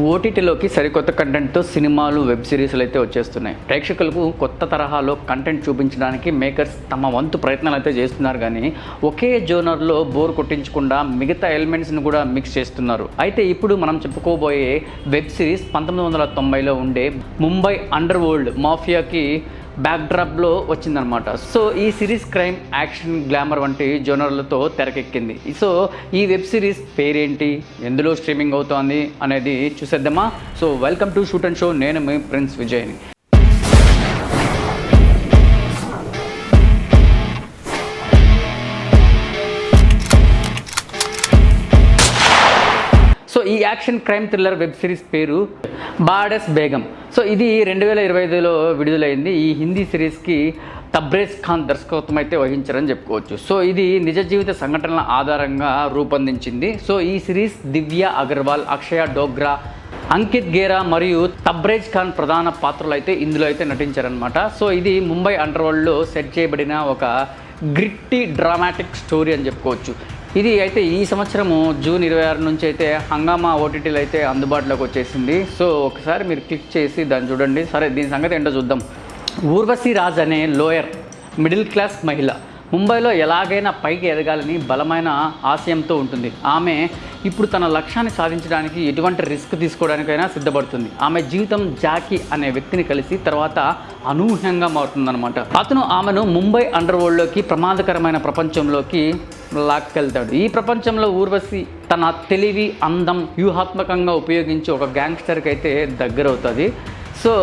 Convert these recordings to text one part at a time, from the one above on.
ఓటీటీలోకి సరికొత్త కంటెంట్తో సినిమాలు వెబ్ సిరీస్లు అయితే వచ్చేస్తున్నాయి. ప్రేక్షకులకు కొత్త తరహాలో కంటెంట్ చూపించడానికి మేకర్స్ తమ వంతు ప్రయత్నాలు అయితే చేస్తున్నారు. కానీ ఒకే జోనర్లో బోర్ కొట్టించకుండా మిగతా ఎలిమెంట్స్ని కూడా మిక్స్ చేస్తున్నారు. అయితే ఇప్పుడు మనం చెప్పుకోబోయే వెబ్ సిరీస్ 1990లో ఉండే ముంబై అండర్ వరల్డ్ మాఫియాకి బ్యాక్డ్రాప్లో వచ్చిందనమాట. సో ఈ సిరీస్ క్రైమ్, యాక్షన్, గ్లామర్ వంటి జోనర్లతో తెరకెక్కింది. సో ఈ వెబ్ సిరీస్ పేరేంటి, ఎందులో స్ట్రీమింగ్ అవుతోంది అనేది చూసేద్దామా? So welcome to shoot and show. నేను మీ ప్రిన్స్ విజయ్ని. సో ఈ action crime thriller web series పేరు బాడెస్ బేగం. సో ఇది 2025లో విడుదలైంది. ఈ హిందీ సిరీస్కి తబ్రేజ్ ఖాన్ దర్శకత్వం అయితే వహించారని చెప్పుకోవచ్చు. సో ఇది నిజ జీవిత సంఘటనల ఆధారంగా రూపొందించింది. సో ఈ సిరీస్ దివ్య అగర్వాల్, అక్షయ డోగ్రా, అంకిత్ గేరా మరియు తబ్రేజ్ ఖాన్ ప్రధాన పాత్రలు అయితే ఇందులో అయితే నటించారనమాట. సో ఇది ముంబై అండర్ వరల్డ్లో సెట్ చేయబడిన ఒక గ్రిట్టి డ్రామాటిక్ స్టోరీ అని చెప్పుకోవచ్చు. ఇది అయితే ఈ సంవత్సరము జూన్ 26 నుంచి అయితే హంగామా ఓటీటీలో అయితే అందుబాటులోకి వచ్చేసింది. సో ఒకసారి మీరు క్లిక్ చేసి దాన్ని చూడండి. సరే, దీని సంగతి ఏంటో చూద్దాం. ఊర్వశి రాజ్ అనే లోయర్ మిడిల్ క్లాస్ మహిళ ముంబైలో ఎలాగైనా పైకి ఎదగాలని బలమైన ఆశయంతో ఉంటుంది. ఆమె ఇప్పుడు తన లక్ష్యాన్ని సాధించడానికి ఎటువంటి రిస్క్ తీసుకోవడానికైనా సిద్ధపడుతుంది. ఆమె జీవితం జాకీ అనే వ్యక్తిని కలిసి తర్వాత అనూహ్యంగా మారుతుందన్నమాట. అతను ఆమెను ముంబై అండర్ వరల్డ్లోకి ప్రమాదకరమైన ప్రపంచంలోకి లాక్కెళ్తాడు. ఈ ప్రపంచంలో ఊర్వశి తన తెలివి, అందం వ్యూహాత్మకంగా ఉపయోగించి ఒక గ్యాంగ్స్టర్కి అయితే దగ్గరవుతుంది. సో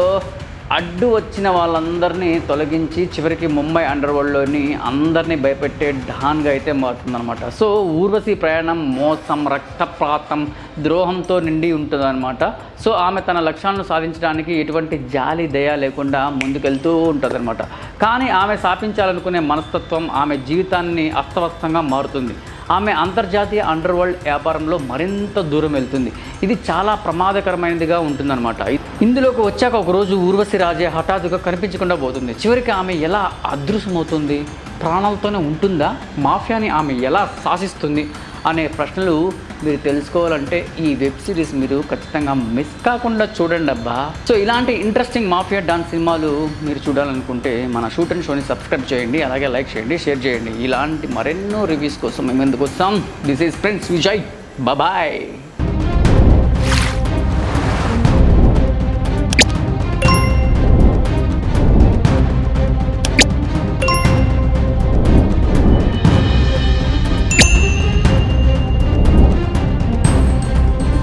అడ్డు వచ్చిన వాళ్ళందరినీ తొలగించి చివరికి ముంబై అండర్ వరల్డ్లోని అందరినీ భయపెట్టే డాన్గా అయితే మారుతుందన్నమాట. సో ఊర్వశి ప్రయాణం మోసం, రక్తపాతం, ద్రోహంతో నిండి ఉంటుందన్నమాట. సో ఆమె తన లక్ష్యాలను సాధించడానికి ఎటువంటి జాలి, దయ లేకుండా ముందుకెళ్తూ ఉంటుందన్నమాట. కానీ ఆమె సాధించాలనుకునే మనస్తత్వం ఆమె జీవితాన్ని అస్తవ్యస్తంగా మారుతుంది. ఆమె అంతర్జాతీయ అండర్ వరల్డ్ వ్యాపారంలో మరింత దూరం వెళ్తుంది. ఇది చాలా ప్రమాదకరమైనదిగా ఉంటుందన్నమాట. ఇందులోకి వచ్చాక ఒకరోజు ఊర్వశి రాజే హఠాత్తుగా కనిపించకుండా పోతుంది. చివరికి ఆమె ఎలా అదృశ్యమవుతుంది? ప్రాణాలతోనే ఉంటుందా? మాఫియాని ఆమె ఎలా శాసిస్తుంది అనే ప్రశ్నలు మీరు తెలుసుకోవాలంటే ఈ వెబ్ సిరీస్ మీరు ఖచ్చితంగా మిస్ కాకుండా చూడండి అబ్బా. సో ఇలాంటి ఇంట్రెస్టింగ్ మాఫియా డాన్స్ సినిమాలు మీరు చూడాలనుకుంటే మన షూట్ అండ్ షోని సబ్స్క్రైబ్ చేయండి, అలాగే లైక్ చేయండి, షేర్ చేయండి. ఇలాంటి మరెన్నో రివ్యూస్ కోసం మేము ఎందుకు వస్తాం. This is Prince Vijay. Bye.